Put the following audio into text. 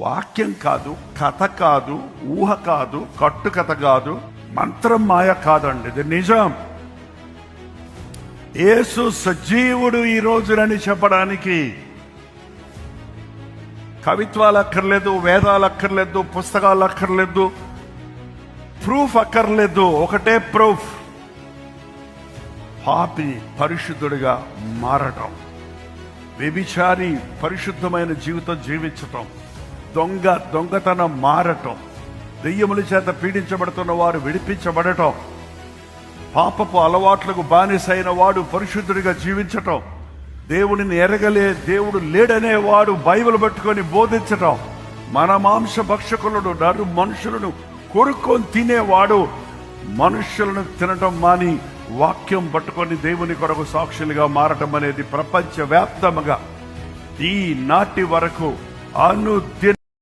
వాక్యం కాదు, కథ కాదు, ఊహ కాదు, కట్టుకథ కాదు, మంత్రం మాయ కాదండి, ఇది నిజం. యేసు సజీవుడు ఈ రోజునని చెప్పడానికి కవిత్వాలు అక్కర్లేదు, వేదాలు అక్కర్లేదు, పుస్తకాలు అక్కర్లేదు, ప్రూఫ్ అక్కర్లేదు. ఒకటే ప్రూఫ్, పాపి పరిశుద్ధుడిగా మారటం, వ్యభిచారి పరిశుద్ధమైన జీవితం జీవించటం, దొంగతనం మారటం, దెయ్యముల చేత పీడించబడుతున్న వారు విడిపించబడటం, పాపపు అలవాట్లకు బానిసైన వాడు పరిశుద్ధుడిగా జీవించటం, దేవుడిని ఎరగలే, దేవుడు లేడనే వాడు బైబిల్ పట్టుకొని బోధించటం, మన మాంస భక్షకులను నరు మనుషులను కొరుక్కొని తినేవాడు మనుషులను తినటం మాని వాక్యం పట్టుకొని దేవుని కొరకు సాక్షులుగా మారటం అనేది ప్రపంచవ్యాప్తంగా ఈ నాటి వరకు అనుదిన